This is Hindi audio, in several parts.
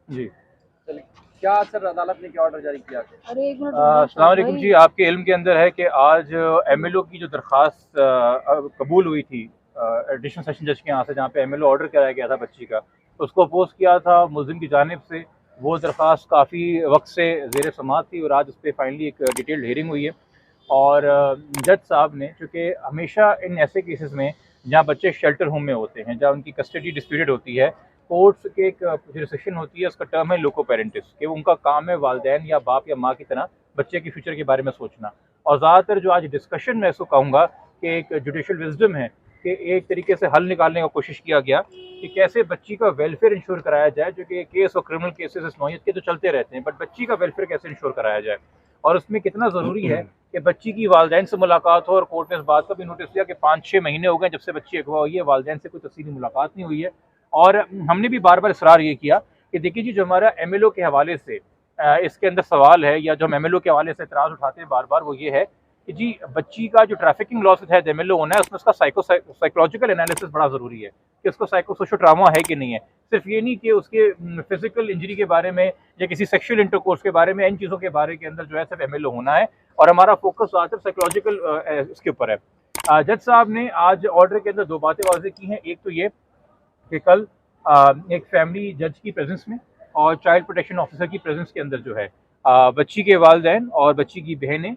जी। चलिए, क्या सर अदालत ने क्या ऑर्डर जारी किया? अरे एक मिनट अस्सलाम वालेकुम जी, आपके इल्म के अंदर है कि आज एमएलओ की जो दरख्वास्त कबूल हुई थी एडिशनल सेशन जज के यहाँ से, जहाँ पे एमएलओ ऑर्डर कराया गया था बच्ची का, उसको अपोज किया था मुलजिम की जानिब से। वो दरख्वास्त काफ़ी वक्त से ज़ेर समाअत थी और आज उस पर फाइनली एक डिटेल्ड हेयरिंग हुई है। और जज साहब ने, चूँकि हमेशा इन ऐसे केसेस में जहाँ बच्चे शेल्टर होम में होते हैं, जहाँ उनकी कस्टडी डिस्प्यूटेड होती है, कोर्ट्स के एक जुरिसडिक्शन होती है, उसका टर्म है लोको पेरेंटिस, कि उनका काम है वालिदैन या बाप या माँ की तरह बच्चे के फ्यूचर के बारे में सोचना। और ज़्यादातर जो आज डिस्कशन मैं इसको कहूँगा कि एक जुडिशल विजडम है कि एक तरीके से हल निकालने का कोशिश किया गया कि कैसे बच्ची का वेलफेयर इंश्योर कराया जाए, जो कि केस और क्रिमिनल केसेस इस नौयत के तो चलते रहते हैं, बट बच्ची का वेलफेयर कैसे इंश्योर कराया जाए। और उसमें कितना ज़रूरी है कि बच्ची की वालिदैन से मुलाकात हो। और कोर्ट ने इस बात का भी नोटिस दिया कि 5-6 महीने हो गए जब से बच्ची अगवा हुई है, वालिदैन से कोई तफसीली मुलाकात नहीं हुई है। और हमने भी बार बार इसरार ये किया कि देखिए जी, जो हमारा एमएलओ के हवाले से इसके अंदर सवाल है, या जो हम एमएलओ के हवाले से एतराज़ उठाते हैं बार बार, वो ये है कि जी बच्ची का जो ट्रैफिकिंग लॉ से तहत एमएलओ होना है, उसमें उसका साइकोलॉजिकल एनालिसिस बड़ा ज़रूरी है कि उसको साइको सोशो ट्रामा है कि नहीं है। सिर्फ ये नहीं कि उसके फिजिकल इंजरी के बारे में या किसी सेक्शुअल इंटरकोर्स के बारे में, इन चीज़ों के बारे के अंदर जो है सिर्फ एमएलओ होना है। और हमारा फोकस ज़्यादातर साइकोलॉजिकल इसके ऊपर है। जज साहब ने आज ऑर्डर के अंदर दो बातें वाज़ेह की हैं। एक तो ये कि कल एक फैमिली जज की प्रेजेंस में और चाइल्ड प्रोटेक्शन ऑफिसर की प्रेजेंस के अंदर जो है बच्ची के वालिदैन और बच्ची की बहनें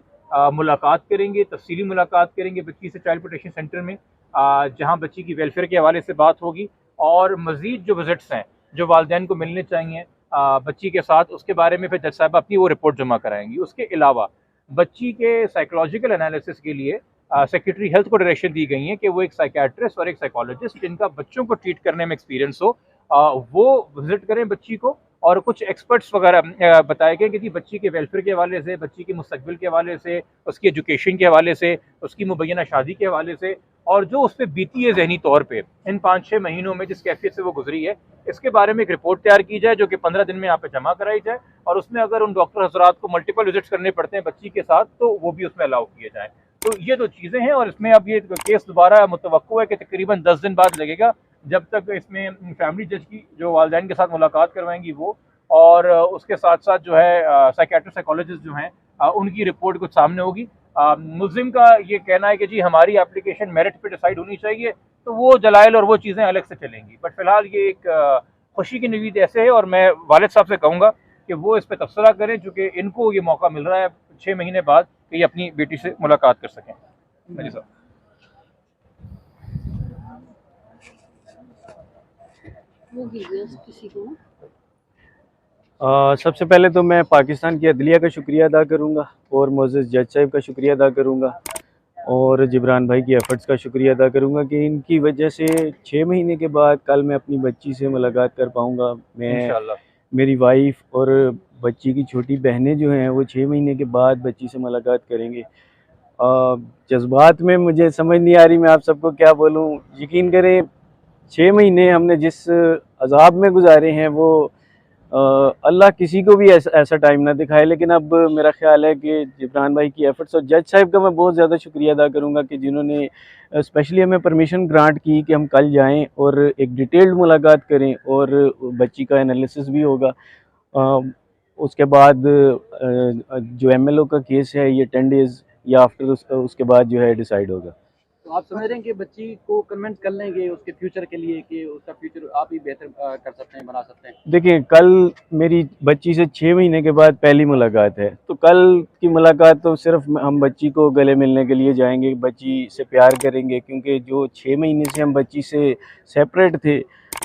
मुलाकात करेंगे, तफसीली मुलाकात करेंगे बच्ची से चाइल्ड प्रोटेक्शन सेंटर में, जहां बच्ची की वेलफेयर के हवाले से बात होगी। और मज़ीद जो विजिट्स हैं जो वालिदैन को मिलने चाहिए बच्ची के साथ, उसके बारे में फिर जज साहब अपनी वो रिपोर्ट जमा कराएंगी। उसके अलावा बच्ची के साइकोलॉजिकल एनालिसिस के लिए सेक्रेटरी हेल्थ को डायरेक्शन दी गई है कि वो एक साइकेट्रिस्ट और एक साइकोलॉजिस्ट जिनका बच्चों को ट्रीट करने में एक्सपीरियंस हो, वो विजिट करें बच्ची को। और कुछ एक्सपर्ट्स वगैरह बताए गए कि जी बच्ची के वेलफेयर के हवाले से, बच्ची के मुस्तकबिल के हवाले से, उसकी एजुकेशन के हवाले से, उसकी मुबैना शादी के हवाले से, और जो उस पर बीती है जहनी तौर पर इन 5-6 महीनों में जिस कैफियत से वो गुजरी है, इसके बारे में एक रिपोर्ट तैयार की जाए जो कि 15 दिन में यहाँ पे जमा कराई जाए। और उसमें अगर उन डॉक्टर हजरात को मल्टीपल विजिट्स करने पड़ते हैं बच्ची के साथ, तो वो भी उसमें अलाउ किए जाए। तो ये दो चीज़ें हैं। और इसमें अब ये केस दोबारा मुतवक्को है कि तकरीबन 10 दिन बाद लगेगा जब तक इसमें फैमिली जज की जो वालिदैन के साथ मुलाकात करवाएंगी वो, और उसके साथ साथ जो है साइकेट्रिस्ट साइकोलॉजिस्ट जो हैं उनकी रिपोर्ट कुछ सामने होगी। मुल्जिम का ये कहना है कि जी हमारी एप्लीकेशन मेरिट पे डिसाइड होनी चाहिए, तो वो दलाइल और वो चीज़ें अलग से चलेंगी। बट फिलहाल ये एक खुशी की न्यूज़ ऐसे है, और मैं वालिद साहब से कहूँगा कि वो इस पर तबसरा करें, चूँकि इनको ये मौका मिल रहा है 6 महीने बाद कि ये अपनी बेटी से मुलाकात कर सकें। जी साहब। वो किसी को सबसे पहले तो मैं पाकिस्तान की अदलिया का शुक्रिया अदा करूँगा और मोअज़्ज़ज़ जज साहब का शुक्रिया अदा करूँगा और जिब्रान भाई की एफ़र्ट्स का शुक्रिया अदा करूँगा कि इनकी वजह से 6 महीने के बाद कल मैं अपनी बच्ची से मुलाकात कर पाऊँगा। मैं इंशाल्लाह। मेरी वाइफ और बच्ची की छोटी बहनें जो हैं वो 6 महीने के बाद बच्ची से मुलाकात करेंगे। जज्बात में मुझे समझ नहीं आ रही मैं आप सबको क्या बोलूँ। यकीन करें 6 महीने हमने जिस अज़ाब में गुजारे हैं वो अल्लाह किसी को भी ऐसा टाइम ना दिखाए। लेकिन अब मेरा ख़्याल है कि जिब्रान भाई की एफ़र्ट्स और जज साहब का मैं बहुत ज़्यादा शुक्रिया अदा करूँगा कि जिन्होंने स्पेशली हमें परमिशन ग्रांट की कि हम कल जाएं और एक डिटेल्ड मुलाकात करें और बच्ची का एनालिसिस भी होगा। उसके बाद जो एमएलओ का केस है ये 10 डेज़ या आफ्टर उसके बाद जो है डिसाइड होगा। तो आप समझ रहे हैं कि बच्ची को कन्विंस कर लेंगे उसके फ्यूचर के लिए कि उसका फ्यूचर आप ही बेहतर कर सकते हैं, बना सकते हैं? देखिए कल मेरी बच्ची से 6 महीने के बाद पहली मुलाकात है, तो कल की मुलाकात तो सिर्फ हम बच्ची को गले मिलने के लिए जाएंगे, बच्ची से प्यार करेंगे, क्योंकि जो 6 महीने से हम बच्ची से सेपरेट थे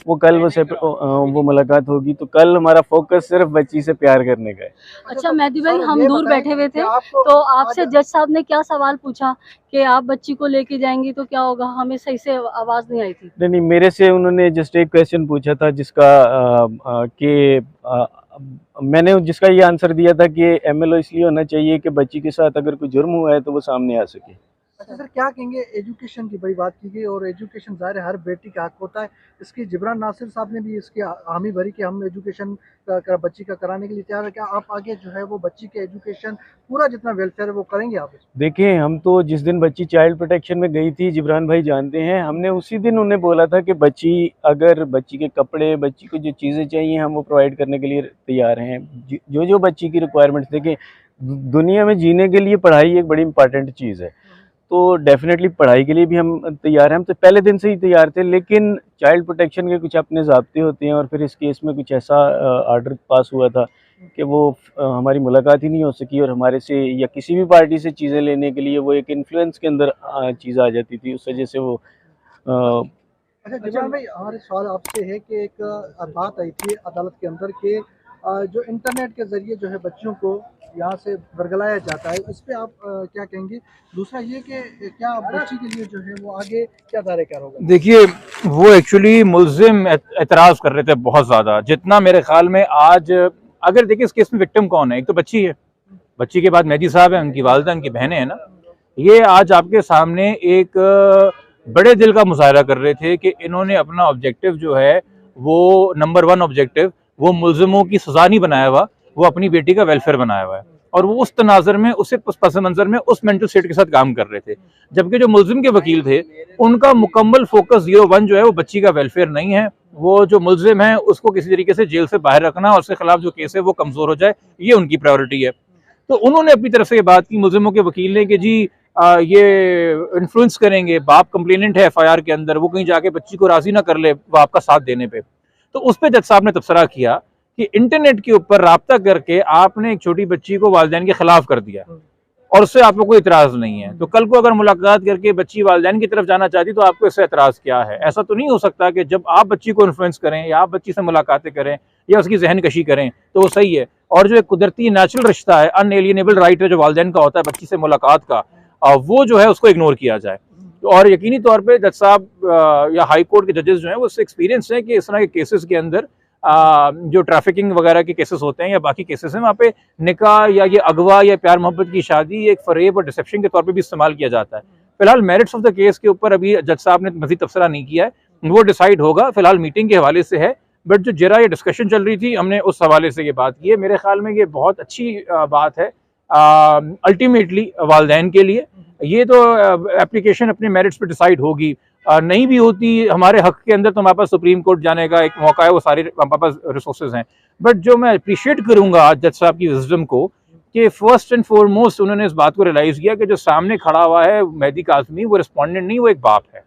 वो कल वो मुलाकात होगी। तो कल हमारा फोकस सिर्फ बच्ची से प्यार करने का है। अच्छा मेहदी भाई, हम दूर बैठे हुए थे तो आपसे जज साहब ने क्या सवाल पूछा कि आप बच्ची को लेके जाएंगी तो क्या होगा? हमें सही से आवाज नहीं आई थी। नहीं, मेरे से उन्होंने जस्ट एक क्वेश्चन पूछा था जिसका मैंने जिसका ये आंसर दिया था कि एमएलओ इसलिए होना चाहिए कि बच्ची के साथ अगर कोई जुर्म हुआ है तो वो सामने आ सके। अच्छा सर, क्या कहेंगे, एजुकेशन की बड़ी बात की गई और एजुकेशन ज़ाहिर है हर बेटी का हक होता है। इसकी जिब्रान नासिर साहब ने भी इसकी हामी भरी कि हम एजुकेशन बच्ची का कराने के लिए तैयार है। क्या आप आगे जो है वो बच्ची के एजुकेशन पूरा जितना वेलफेयर है वो करेंगे आप? देखिए, हम तो जिस दिन बच्ची चाइल्ड प्रोटेक्शन में गई थी, जिब्रान भाई जानते हैं, हमने उसी दिन उन्हें बोला था कि बच्ची के कपड़े, बच्ची को जो चीज़ें चाहिए हम वो प्रोवाइड करने के लिए तैयार हैं। जो बच्ची की रिक्वायरमेंट्स, देखिए दुनिया में जीने के लिए पढ़ाई एक बड़ी इंपॉर्टेंट चीज़ है। तो डेफ़िनेटली पढ़ाई के लिए भी हम तैयार हैं, हम तो पहले दिन से ही तैयार थे, लेकिन चाइल्ड प्रोटेक्शन के कुछ अपने ज़ाब्ते होते हैं और फिर इस केस में कुछ ऐसा ऑर्डर पास हुआ था कि वो हमारी मुलाकात ही नहीं हो सकी और हमारे से या किसी भी पार्टी से चीज़ें लेने के लिए वो एक इन्फ्लुएंस के अंदर चीज़ आ जाती थी, उस वजह से वो अच्छा जिब्रान भाई, हमारे सवाल आपसे है कि एक बात आई थी अदालत के अंदर के जो इंटरनेट के ज़रिए जो है बच्चियों को यहाँ से बरगलाया जाता है, इस पे आप क्या कहेंगे? दूसरा ये कि क्या बच्ची के लिए जो है वो आगे क्या दायरा होगा? देखिए, वो एक्चुअली मुल्जिम एतराज़ कर रहे थे बहुत ज़्यादा, जितना मेरे ख्याल में आज अगर देखिए इस केस में विक्टिम कौन है, एक तो बच्ची है, बच्ची के बाद मेहदी साहब हैं, उनकी वालिदा, उनकी बहनें हैं ना, ये आज आपके सामने एक बड़े दिल का मुजाहरा कर रहे थे कि इन्होंने अपना ऑब्जेक्टिव जो है वो नंबर 1 ऑब्जेक्टिव वो मुल्जिमों की सजा नहीं बनाया हुआ, वो अपनी बेटी का वेलफेयर बनाया हुआ है और वो उस तनाजर में उस पस मंजर में उस मेंटल स्टेट के साथ काम कर रहे थे। जबकि जो मुल्जिम के वकील थे उनका मुकम्मल फोकस 01 जो है वो बच्ची का वेलफेयर नहीं है, वो जो मुल्जिम है उसको किसी तरीके से जेल से बाहर रखना और उसके खिलाफ जो केस है वो कमजोर हो जाए, ये उनकी प्रायोरिटी है। तो उन्होंने अपनी तरफ से ये बात की मुल्जिमों के वकील ने कि जी ये इन्फ्लुएंस करेंगे, बाप कंप्लेनेंट है एफआईआर के अंदर, वो कहीं जाके बच्ची को राजी ना कर ले बाप का साथ देने पे। तो उस पर जज साहब ने तबसरा किया कि इंटरनेट के ऊपर राब्ता करके आपने एक छोटी बच्ची को वालिदैन के खिलाफ कर दिया और उससे आपको कोई इतराज नहीं है, तो कल को अगर मुलाकात करके बच्ची वालिदैन की तरफ जाना चाहती तो आपको इससे एतराज क्या है? ऐसा तो नहीं हो सकता कि जब आप बच्ची को इन्फ्लुएंस करें या आप बच्ची से मुलाकातें करें या उसकी जहन कशी करें तो वो सही है, और जो एक कुदरती नेचुरल रिश्ता है, अनएलियनेबल राइट है जो वालिदैन का होता है बच्ची से मुलाकात का, वो जो है उसको इग्नोर किया जाए। और यकीनी तौर पर जज साहब या हाई कोर्ट के जजेस जो हैं वो उससे एक्सपीरियंस है कि इस तरह के केसेस के अंदर जो ट्रैफिकिंग वगैरह के केसेस होते हैं या बाकी केसेस हैं वहाँ पे निकाह या ये अगवा या प्यार मोहब्बत की शादी एक फरेब और डिसेप्शन के तौर पे भी इस्तेमाल किया जाता है। फिलहाल मेरिट्स ऑफ द केस के ऊपर अभी जज साहब ने मज़ीद तबसरा नहीं किया है, वो डिसाइड होगा, फिलहाल मीटिंग के हवाले से है। बट जो जरा ये डिस्कशन चल रही थी हमने उस हवाले से ये बात की है, मेरे ख्याल में ये बहुत अच्छी बात है अल्टीमेटली वालिदैन के लिए। ये तो एप्लीकेशन अपने मेरिट्स पर डिसाइड होगी, नहीं भी होती हमारे हक के अंदर तो हमारे पास सुप्रीम कोर्ट जाने का एक मौका है, वो सारे हमारे पास रिसोर्सेज हैं। बट जो मैं अप्रिशिएट करूंगा आज जज साहब की विजडम को कि फर्स्ट एंड फॉरमोस्ट उन्होंने इस बात को रियलाइज किया कि जो सामने खड़ा हुआ है मेहदी काज़मी वो रिस्पोंडेंट नहीं, वो एक बाप है,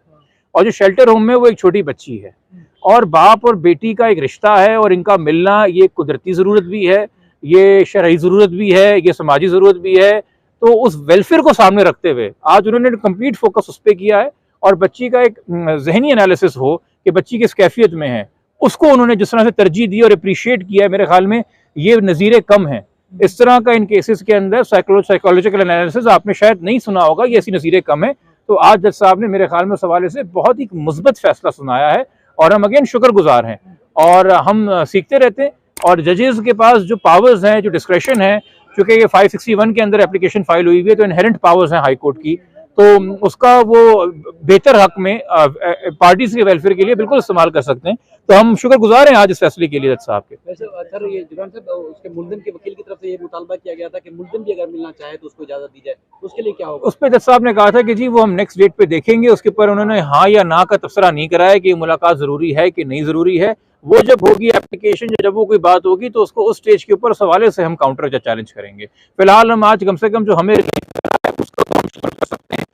और जो शेल्टर होम में वो एक छोटी बच्ची है, और बाप और बेटी का एक रिश्ता है और इनका मिलना ये कुदरती ज़रूरत भी है, ये शरई ज़रूरत भी है, ये समाजी ज़रूरत भी है। तो उस वेलफेयर को सामने रखते हुए आज उन्होंने कंप्लीट फोकस उस पर किया है और बच्ची का एक जहनी एनालिसिस हो कि बच्ची किस कैफियत में है, उसको उन्होंने जिस तरह से तरजीह दी और अप्रिशिएट किया है, मेरे ख्याल में ये नज़ीरे कम है। इस तरह का इन केसेस के अंदर साइकोलॉजिकल एनालिसिस आपने शायद नहीं सुना होगा, ये ऐसी नज़ीरे कम है। तो आज जज साहब ने मेरे ख्याल में उस हवाले से बहुत ही मुस्बत फैसला सुनाया है और हम अगेन शुक्रगुजार हैं और हम सीखते रहते हैं। और जजेस के पास जो पावर्स हैं, जो डिस्क्रेशन है, चूंकि ये 561 के अंदर एप्लीकेशन फाइल हुई हुई है तो इनहेरेंट पावर्स हैं हाई कोर्ट की, तो उसका वो बेहतर हक में पार्टीज के वेलफेयर के लिए बिल्कुल इस्तेमाल कर सकते हैं। तो हम शुक्रगुजार हैं आज इस फैसले के लिए जज साहब के। वैसे सर ये जिब्रान साहब, उसके मुल्जिम के वकील की तरफ से ये मुतालबा किया गया था कि मुल्जिम भी अगर मिलना चाहे तो उसको इजाजत दी जाए, उसके लिए क्या होगा? उस पर जज साहब ने कहा था कि जी वो हम नेक्स्ट डेट पे देखेंगे, उसके ऊपर उन्होंने हाँ या ना का तबसरा नहीं कराया कि मुलाकात जरूरी है कि नहीं जरूरी है। वो जब होगी एप्लीकेशन, जब वो कोई बात होगी तो उसको उस स्टेज के ऊपर उस हवाले से हम काउंटर चैलेंज करेंगे। फिलहाल हम आज कम से कम जो हमें उसको तो हम शुक्र कर सकते हैं।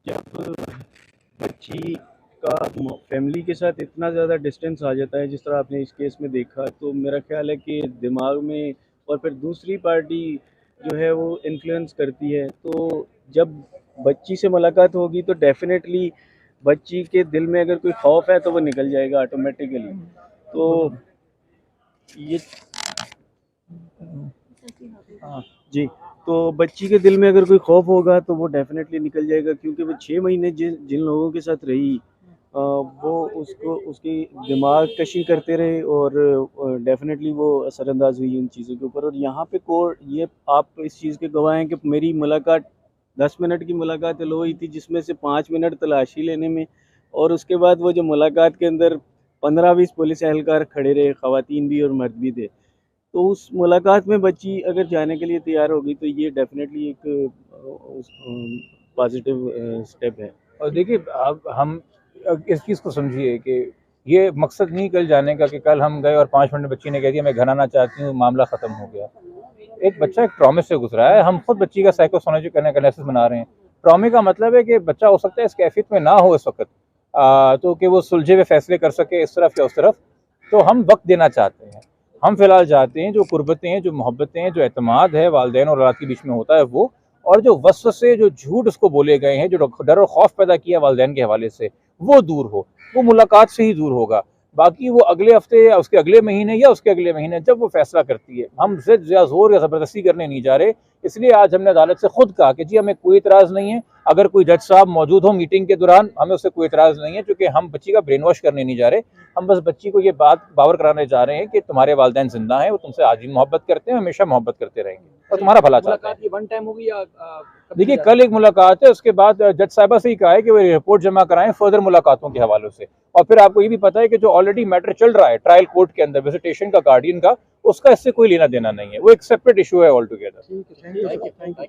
जब बच्ची का फैमिली के साथ इतना ज़्यादा डिस्टेंस आ जाता है जिस तरह आपने इस केस में देखा, तो मेरा ख्याल है कि दिमाग में और फिर दूसरी पार्टी जो है वो इन्फ्लुएंस करती है। तो जब बच्ची से मुलाकात होगी तो डेफिनेटली बच्ची के दिल में अगर कोई खौफ है तो वो निकल जाएगा ऑटोमेटिकली। तो ये जी तो बच्ची के दिल में अगर कोई खौफ होगा तो वो डेफिनेटली निकल जाएगा, क्योंकि वो 6 महीने जिन लोगों के साथ रही वो उसको उसकी दिमाग कशी करते रहे और डेफिनेटली वो असरअंदाज हुई उन चीज़ों के ऊपर। और यहाँ पे कोर्ट, ये आप इस चीज़ के गवाह हैं कि मेरी मुलाकात 10 मिनट की मुलाकात एलो हुई थी, जिसमें से 5 मिनट तलाशी लेने में, और उसके बाद वो जो मुलाकात के अंदर 15-20 पुलिस एहलकार खड़े रहे, ख़वातीन भी और मर्द भी थे। तो उस मुलाकात में बच्ची अगर जाने के लिए तैयार होगी तो ये डेफिनेटली एक पॉजिटिव स्टेप है। और देखिए, अब हम इस चीज़ को समझिए कि ये मकसद नहीं कल जाने का कि कल हम गए और 5 मिनट में बच्ची ने कह दिया मैं घर आना चाहती हूँ, मामला ख़त्म हो गया। एक बच्चा एक ट्रॉमे से गुजरा है, हम खुद बच्ची का साइकोसोलॉजिकल एनालिसिस बना रहे हैं। ट्रॉमे का मतलब है कि बच्चा हो सकता है इस कैफियत में ना हो इस वक्त, तो कि वो सुलझे हुए फैसले कर सके इस तरफ या उस तरफ। तो हम वक्त देना चाहते हैं। हम फिलहाल चाहते हैं जो कुर्बतें हैं, जो मोहब्बतें हैं, जो एतमाद है वालिदैन और औलाद के बीच में होता है वो, और जो वसवसे, जो झूठ उसको बोले गए हैं, जो डर और खौफ पैदा किया वालिदैन के हवाले से, वो दूर हो। वो मुलाकात से ही दूर होगा। बाकी वो अगले हफ्ते या उसके अगले महीने या उसके अगले महीने जब वो फैसला करती है, हम जिद या जोर या ज़बरदस्ती करने नहीं जा रहे। इसलिए आज हमने अदालत से खुद कहा कि जी हमें कोई इतराज़ नहीं है, अगर कोई जज साहब मौजूद हो मीटिंग के दौरान हमें उससे कोई इतराज़ नहीं है, क्योंकि हम बच्ची का ब्रेन वॉश करने नहीं जा रहे। हम बस बच्ची को ये बात बावर कराने जा रहे हैं कि तुम्हारे वालिदैन जिंदा हैं, वो तुमसे आज भी मोहब्बत करते हैं, हमेशा मोहब्बत करते रहेंगे और तुम्हारा भला चाहते हैं। मुलाकात ये वन टाइम होगी या देखिए, कल एक मुलाकात है, उसके बाद जज साहिबा से ही कहा है कि वो रिपोर्ट जमा कराएं फर्दर मुलाकातों के हवालों से। और फिर आपको ये भी पता है कि जो ऑलरेडी मैटर चल रहा है ट्रायल कोर्ट के अंदर विजिटेशन का, गार्डियन का, उसका इससे कोई लेना देना नहीं है। वो एक सेपरेट इशू है ऑल टुगेदर। ठीक है, थैंक यू।